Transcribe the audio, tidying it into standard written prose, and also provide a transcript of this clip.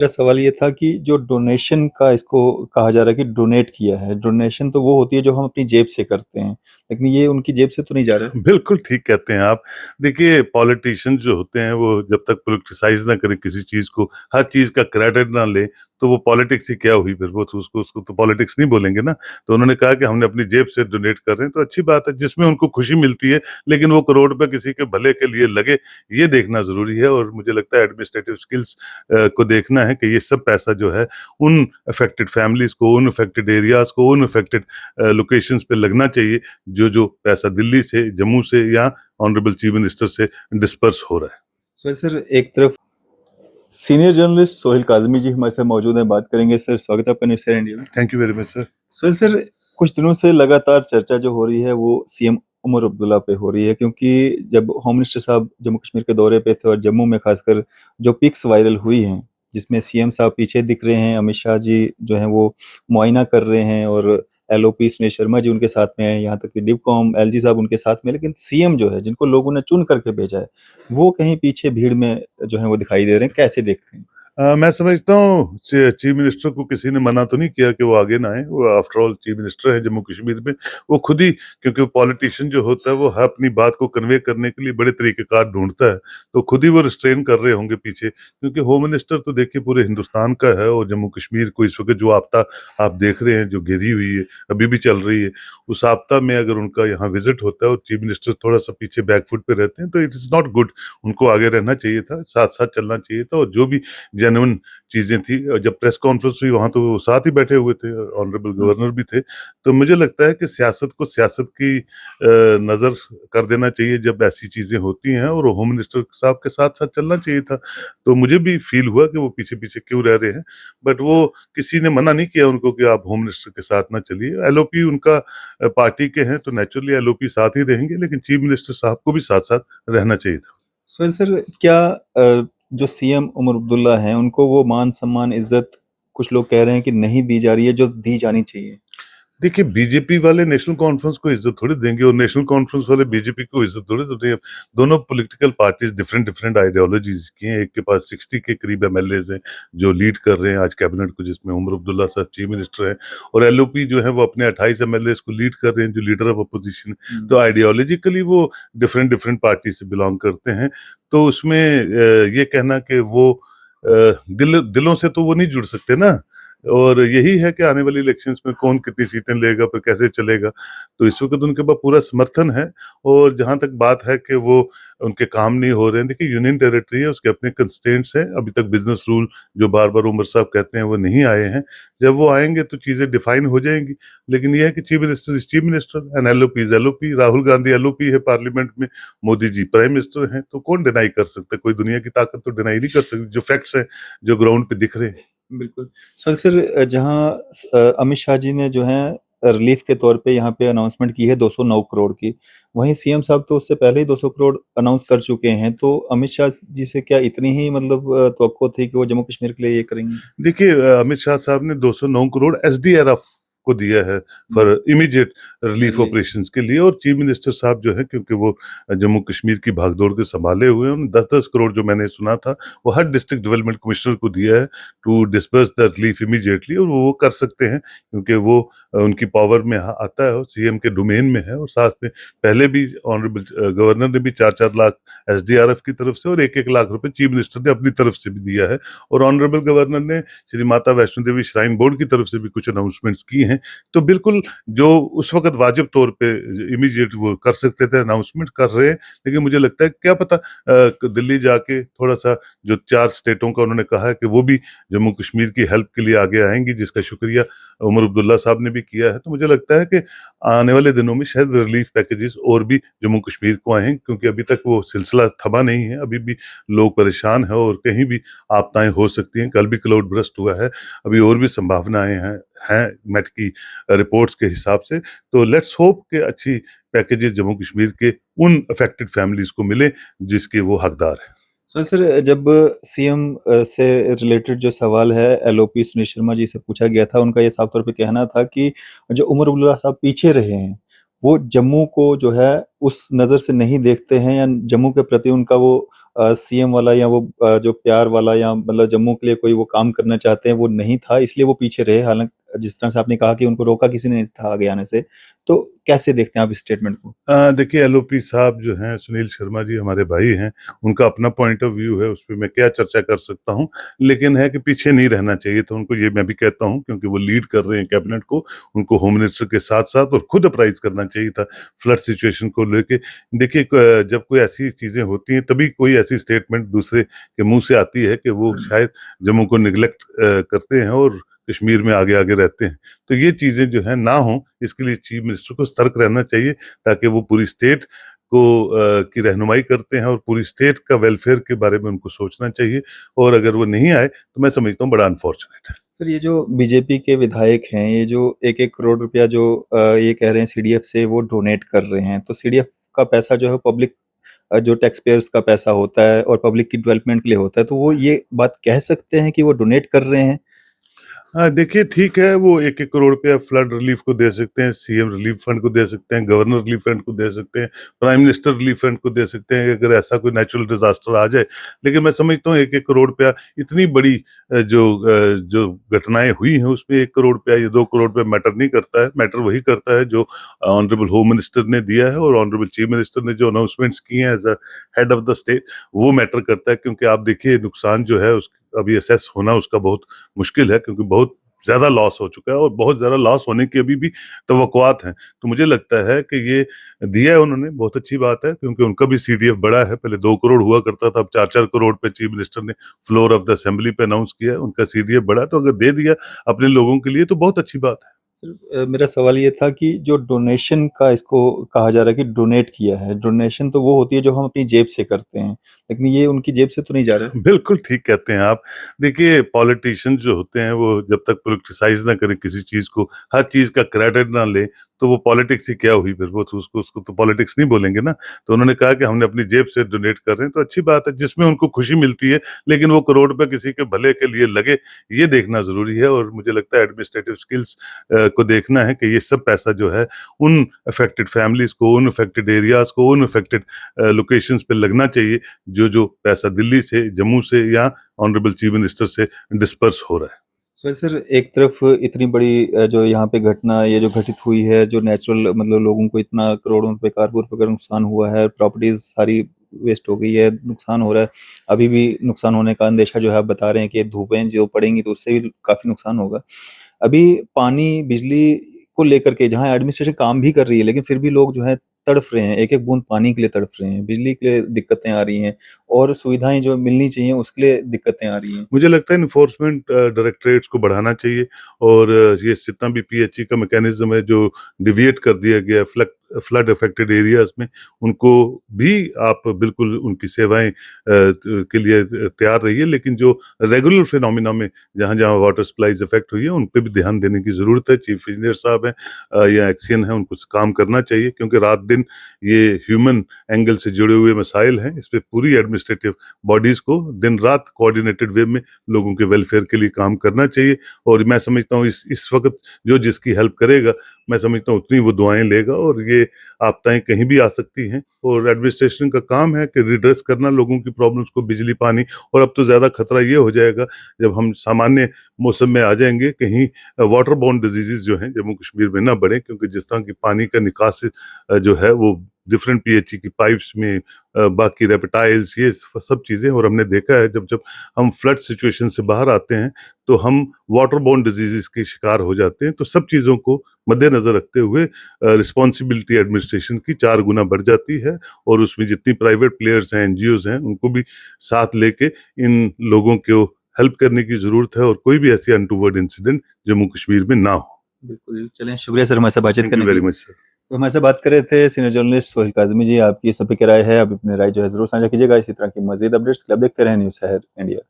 मेरा सवाल ये था कि जो डोनेशन का इसको कहा जा रहा है कि डोनेट किया है, डोनेशन तो वो होती है जो हम अपनी जेब से करते हैं, लेकिन ये उनकी जेब से तो नहीं जा रहा है? बिल्कुल ठीक कहते हैं आप। देखिए पॉलिटिशियंस जो होते हैं वो जब तक पॉलिटिसाइज़ ना करें किसी चीज़ को, हर चीज़ का क्रेडिट ना लें, तो वो पॉलिटिक्स ही क्या हुई फिर? वो तो उसको तो पॉलिटिक्स नहीं बोलेंगे ना। तो उन्होंने कहा कि हमने अपनी जेब से डोनेट कर रहे हैं, तो अच्छी बात है जिसमें उनको खुशी मिलती है, लेकिन वो करोड़ रुपए किसी के भले के लिए लगे, ये देखना ज़रूरी है और मुझे लगता है एडमिनिस्ट्रेटिव स्किल्स को देखना है कि ये सब पैसा जो है उन अफेक्टेड फैमिलीज़ को, उन अफेक्टेड एरियाज़ को, उन अफेक्टेड लोकेशंस पे लगना चाहिए, जो पैसा दिल्ली से, जम्मू से या ऑनरेबल चीफ मिनिस्टर से डिस्पर्स हो रहा है। सर एक तरफ सीनियर जर्नलिस्ट सोहेल काज़मी जी हमारे साथ मौजूद हैं, बात करेंगे। सर स्वागत है आपका न्यूज़ सैर इंडिया में। Thank you very much sir. Sir कुछ दिनों से लगातार चर्चा जो हो रही है वो सीएम उमर अब्दुल्ला पे हो रही है, क्योंकि जब होम मिनिस्टर साहब जम्मू कश्मीर के दौरे पे थे और जम्मू में खासकर जो पिक्स वायरल हुई हैं, जिसमें सीएम साहब पीछे दिख रहे हैं, अमित शाह जी जो हैं वो मुआयना कर रहे हैं और एलओपी सुनील शर्मा जी उनके साथ में हैं, यहाँ तक कि डिवकॉम एलजी साहब उनके साथ में, लेकिन सीएम जो है जिनको लोगों ने चुन करके भेजा है, वो कहीं पीछे भीड़ में जो है वो दिखाई दे रहे हैं। कैसे देखते हैं? मैं समझता हूँ चीफ मिनिस्टर को किसी ने मना तो नहीं किया कि वो आगे ना आए। वो आफ्टर ऑल चीफ मिनिस्टर है जम्मू कश्मीर में। वो खुद ही, क्योंकि पॉलिटिशियन जो होता है वो हर अपनी बात को कन्वे करने के लिए बड़े तरीकेकार ढूंढता है, तो खुद ही वो रिस्ट्रेन कर रहे होंगे पीछे, क्योंकि होम मिनिस्टर तो देखिए पूरे हिंदुस्तान का है और जम्मू कश्मीर को इस वक्त जो आपदा आप देख रहे हैं जो घेरी हुई है, अभी भी चल रही है, उस आपदा में अगर उनका यहाँ विजिट होता है और चीफ मिनिस्टर थोड़ा सा पीछे बैकफुट पे रहते हैं तो इट इज नॉट गुड। उनको आगे रहना चाहिए था, साथ साथ चलना चाहिए था, और जो भी जेन्युइन चीजें थी, और जब प्रेस कॉन्फ्रेंस हुई वहां तो वो साथ ही बैठे हुए थे, ऑनरेबल गवर्नर भी थे। तो मुझे लगता है कि सियासत को सियासत की नजर कर देना चाहिए जब ऐसी चीजें होती हैं, और होम मिनिस्टर साहब के साथ साथ चलना चाहिए था। तो मुझे भी फील हुआ कि वो पीछे पीछे क्यों रह रहे हैं, बट वो किसी ने मना नहीं किया उनको कि आप होम मिनिस्टर के साथ ना चलिए। एलओपी उनका पार्टी के हैं तो नेचुरली एलओपी साथ ही रहेंगे, लेकिन चीफ मिनिस्टर साहब को भी साथ साथ रहना चाहिए था। सर क्या जो सीएम उमर अब्दुल्ला हैं उनको वो मान सम्मान इज्जत कुछ लोग कह रहे हैं कि नहीं दी जा रही है जो दी जानी चाहिए? देखिए बीजेपी वाले नेशनल कॉन्फ्रेंस को इज्जत थोड़ी देंगे और नेशनल कॉन्फ्रेंस वाले बीजेपी को इज्जत थोड़ी देंगे। दोनों political parties different different ideologies की हैं। एक के पास 60 के करीब एमएलएज हैं जो लीड कर रहे हैं आज कैबिनेट को, जिसमें उमर अब्दुल्ला साहब चीफ मिनिस्टर हैं, और एलओपी जो है वो अपने 28 एमएलएज को लीड कर रहे हैं जो लीडर ऑफ अपोजिशन। तो आइडियोलॉजिकली वो डिफरेंट डिफरेंट पार्टी से बिलोंग करते हैं। तो उसमें ये कहना कि वो दिलों से तो वो नहीं जुड़ सकते ना। और यही है कि आने वाली इलेक्शंस में कौन कितनी सीटें लेगा, फिर कैसे चलेगा। तो इस वक्त उनके पास पूरा समर्थन है। और जहां तक बात है कि वो उनके काम नहीं हो रहे हैं, देखिए यूनियन टेरिटरी है, उसके अपने कंस्ट्रेंट्स हैं। अभी तक बिजनेस रूल जो बार बार उमर साहब कहते हैं वो नहीं आए हैं। जब वो आएंगे तो चीजें डिफाइन हो जाएंगी। लेकिन यह है कि chief minister is chief minister and LOP is LOP. Rahul Gandhi LOP है पार्लियामेंट में, मोदी जी प्राइम मिनिस्टर हैं, तो कौन डिनाई कर सकता है? कोई दुनिया की ताकत तो डिनाई नहीं कर सकती जो फैक्ट्स हैं, जो ग्राउंड पे दिख रहे हैं। बिल्कुल। सर जहाँ अमित शाह जी ने जो है रिलीफ के तौर पे यहाँ पे अनाउंसमेंट की है 209 करोड़ की, वहीं सीएम साहब तो उससे पहले ही 200 करोड़ अनाउंस कर चुके हैं, तो अमित शाह जी से क्या इतनी ही मतलब तवक्को थी कि वो जम्मू कश्मीर के लिए ये करेंगे? देखिए अमित शाह साहब ने 209 करोड़ एसडीआरएफ को दिया है for immediate relief relief. Operations के लिए। और चीफ मिनिस्टर साहब जो है, क्योंकि वो जम्मू कश्मीर की भागदौड़ के संभाले हुए हैं, उन्होंने 10-10 करोड़ जो मैंने सुना था वो हर डिस्ट्रिक्ट डेवलपमेंट कमिश्नर को दिया है to disperse the relief immediately. और वो कर सकते हैं क्योंकि वो उनकी पावर में आता है और सीएम के डोमेन में है। और साथ में पहले भी ऑनरेबल गवर्नर ने भी 4-4 लाख एसडीआरएफ की तरफ से और 1-1 लाख रुपए चीफ मिनिस्टर ने अपनी तरफ से भी दिया है। और ऑनरेबल गवर्नर ने श्री माता वैष्णो देवी श्राइन बोर्ड की तरफ से भी कुछ अनाउंसमेंट्स की हैं। तो बिल्कुल जो उस वक्त वाजिब तौर पे इमीडिएट वो कर सकते थे, अनाउंसमेंट कर रहे हैं। लेकिन मुझे लगता है क्या पता दिल्ली जाके थोड़ा सा जो 4 स्टेटों का उन्होंने कहा है कि वो भी जम्मू कश्मीर की हेल्प के लिए आगे आएंगी, जिसका शुक्रिया उमर अब्दुल्ला साहब ने भी किया है। तो मुझे लगता है कि आने वाले दिनों में शायद रिलीफ पैकेजेस और भी जम्मू कश्मीर को आए हैं, क्योंकि अभी तक वो सिलसिला थमा नहीं है। अभी भी लोग परेशान हैं और कहीं भी आपदाएं हो सकती हैं। कल भी क्लाउड बर्स्ट हुआ है, अभी और भी संभावनाएं हैं मेट की रिपोर्ट्स के हिसाब से। तो लेट्स होप कि अच्छी पैकेजेस जम्मू कश्मीर के उन अफेक्टेड फैमिलीज को मिले जिसके वो हकदार हैं। सर जब सीएम से रिलेटेड जो सवाल है एलओपी सुनील शर्मा जी से पूछा गया था, उनका ये साफ तौर पे कहना था कि जो उमर अब्दुल्ला साहब पीछे रहे हैं वो जम्मू को जो है उस नज़र से नहीं देखते हैं, या जम्मू के प्रति उनका वो सीएम वाला या वो जो प्यार वाला, या मतलब जम्मू के लिए कोई वो काम करना चाहते हैं वो नहीं था, इसलिए वो पीछे रहे। हालाँकि जिस तरह से आपने कहा कि उनको रोका किसी ने नहीं था आगे आने से। तो कैसे देखते हैं आप इस स्टेटमेंट को? देखिए एलओपी साहब जो हैं, सुनील शर्मा जी हमारे भाई हैं, उनका अपना पॉइंट ऑफ व्यू है, उस पे मैं क्या चर्चा कर सकता हूँ। लेकिन है कि पीछे नहीं रहना चाहिए था उनको, ये मैं भी कहता हूँ, क्योंकि वो लीड कर रहे हैं कैबिनेट को। उनको होम मिनिस्टर के साथ-साथ और खुद अप्राइज़ करना चाहिए था फ्लड सिचुएशन को लेके। देखिए जब कोई ऐसी चीज़ें होती हैं, तभी कोई ऐसी स्टेटमेंट दूसरे के मुँह से आती है कि वो शायद जम्मू को नेग्लेक्ट करते हैं और कश्मीर में आगे-आगे रहते हैं। तो ये चीज़ें जो हैं ना हों, इसके लिए चीफ मिनिस्टर को सतर्क रहना चाहिए, ताकि वो पूरी स्टेट को की रहनुमाई करते हैं, और पूरी स्टेट का वेलफेयर के बारे में उनको सोचना चाहिए। और अगर वो नहीं आए तो मैं समझता हूँ बड़ा अनफॉर्चुनेट है। सर, ये जो बीजेपी के विधायक हैं, ये जो 1-1 करोड़ रुपया जो ये कह रहे हैं सीडीएफ से वो डोनेट कर रहे हैं, तो सीडीएफ का पैसा जो है पब्लिक जो टैक्स पेयर्स का पैसा होता है और पब्लिक की डेवलपमेंट के लिए होता है, तो वो ये बात कह सकते हैं कि वो डोनेट कर रहे हैं? हाँ, देखिए ठीक है, वो 1-1 करोड़ रुपया फ्लड रिलीफ को दे सकते हैं, सीएम रिलीफ फंड को दे सकते हैं, गवर्नर रिलीफ फंड को दे सकते हैं, प्राइम मिनिस्टर रिलीफ फंड को दे सकते हैं, अगर ऐसा कोई नेचुरल डिज़ास्टर आ जाए। लेकिन मैं समझता हूँ 1-1 करोड़ रुपया इतनी बड़ी जो घटनाएँ हुई हैं, उसमें 1 करोड़ रुपया या 2 करोड़ रुपया मैटर नहीं करता है। मैटर वही करता है जो ऑनरेबल होम मिनिस्टर ने दिया है और ऑनरेबल चीफ मिनिस्टर ने जो अनाउंसमेंट्स किए हैं as a head of the state, वो मैटर करता है। क्योंकि आप देखिए नुकसान जो है उस अभी असेस होना उसका बहुत मुश्किल है, क्योंकि बहुत ज़्यादा लॉस हो चुका है और बहुत ज़्यादा लॉस होने की अभी भी तवक्कुआत हैं। तो मुझे लगता है कि ये दिया है उन्होंने, बहुत अच्छी बात है, क्योंकि उनका भी सीडीएफ बड़ा है। पहले 2 करोड़ हुआ करता था, अब 4-4 करोड़ पे चीफ मिनिस्टर ने फ्लोर ऑफ द असेंबली पे अनाउंस किया है। उनका सीडीएफ बड़ा है, तो अगर दे दिया अपने लोगों के लिए तो बहुत अच्छी बात है। सर, मेरा सवाल ये था कि जो डोनेशन का इसको कहा जा रहा है कि डोनेट किया है, डोनेशन तो वो होती है जो हम अपनी जेब से करते हैं, लेकिन ये उनकी जेब से तो नहीं जा रहा है? बिल्कुल ठीक कहते हैं आप। देखिए पॉलिटिशियन जो होते हैं वो जब तक पॉलिटिसाइज़ ना करें किसी चीज़ को, हर चीज़ का क्रेडिट ना लें, तो वो पॉलिटिक्स ही क्या हुई फिर? वो तो उसको तो पॉलिटिक्स नहीं बोलेंगे ना। तो उन्होंने कहा कि हमने अपनी जेब से डोनेट कर रहे हैं, तो अच्छी बात है, जिसमें उनको खुशी मिलती है। लेकिन वो करोड़ रुपए किसी के भले के लिए लगे, ये देखना ज़रूरी है। और मुझे लगता है एडमिनिस्ट्रेटिव स्किल्स को देखना है कि ये सब पैसा जो है उन अफेक्टेड फैमिलीज़ को, उन अफेक्टेड एरियाज़ को, उन अफेक्टेड लोकेशंस पे लगना चाहिए, जो पैसा दिल्ली से, जम्मू से या ऑनरेबल चीफ मिनिस्टर से डिस्पर्स हो रहा है। सर, एक तरफ इतनी बड़ी जो यहाँ पे घटना ये जो घटित हुई है, जो नेचुरल मतलब लोगों को इतना करोड़ों रुपए, करोड़ों रुपए का नुकसान हुआ है, प्रॉपर्टीज़ सारी वेस्ट हो गई है, नुकसान हो रहा है। अभी भी नुकसान होने का अंदेशा जो है आप बता रहे हैं कि धूपें जो पड़ेंगी तो उससे भी काफ़ी नुकसान होगा। अभी पानी, बिजली को लेकर के जहाँ एडमिनिस्ट्रेशन काम भी कर रही है, लेकिन फिर भी लोग जो है तड़फ रहे हैं, एक-एक बूँद पानी के लिए तड़फ रहे हैं, बिजली के लिए दिक्कतें आ रही हैं और सुविधाएँ जो मिलनी चाहिए उसके लिए दिक्कतें आ रही हैं। मुझे लगता है इन्फोर्समेंट डायरेक्टरेट्स को बढ़ाना चाहिए। और ये जितना भी पीएचई का मैकेनिज्म है जो डिविएट कर दिया गया है फ्लड अफेक्टेड एरियाज में, उनको भी आप बिल्कुल उनकी सेवाएं के लिए तैयार रहिए। लेकिन जो रेगुलर फिनोमिना में जहाँ जहाँ वाटर सप्लाईज अफेक्ट हुई है उन पे भी ध्यान देने की जरूरत है। चीफ इंजीनियर साहब हैं या एक्सियन है, उनको काम करना चाहिए, क्योंकि रात दिन ये ह्यूमन एंगल से जुड़े हुए मसाइल हैं। इस पे पूरी एडमिनिस्ट्रेटिव बॉडीज को दिन रात कोऑर्डिनेटेड वे में लोगों के वेलफेयर के लिए काम करना चाहिए। और मैं समझता हूँ इस वक्त जो जिसकी हेल्प करेगा, मैं समझता हूँ उतनी वो दुआएं लेगा। और ये आपदाएं कहीं भी आ सकती हैं, और एडमिनिस्ट्रेशन का काम है कि रिड्रेस करना लोगों की प्रॉब्लम्स को, बिजली पानी। और अब तो ज्यादा खतरा ये हो जाएगा जब हम सामान्य मौसम में आ जाएंगे, कहीं वाटर बोर्न डिजीजेज जो हैं जम्मू कश्मीर में ना बढ़े, क्योंकि जिस तरह की पानी का निकास जो है वो डिफरेंट पीएचई की पाइप्स में बाकी रेपेटाइल्स, ये सब चीजें। और हमने देखा है जब जब हम फ्लड सिचुएशन से बाहर आते हैं तो हम वाटर बोर्न डिजीजेस के शिकार हो जाते हैं। तो सब चीजों को मद्देनजर रखते हुए रिस्पॉन्सिबिलिटी एडमिनिस्ट्रेशन की 4 गुना बढ़ जाती है। और उसमें जितनी प्राइवेट प्लेयर्स हैं, एनजीओज हैं, उनको भी साथ लेके इन लोगों को हेल्प करने की जरूरत है, और कोई भी ऐसी अनटूवर्ड इंसिडेंट जम्मू कश्मीर में ना हो। बिल्कुल, चलें, शुक्रिया सर हमारे साथ बातचीत थैंक यू करने के वेरी लिए। Much sir. तो हमारे साथ बात कर रहे थे सीनियर जर्नलिस्ट सोहेल काज़मी जी। आपकी इस सब पे क्या राय है? आप अपनी राय जो है ज़रूर साझा कीजिएगा। इसी तरह की मज़ीद अपडेट्स के लिए आप देखते रहें न्यूज़ शहर इंडिया।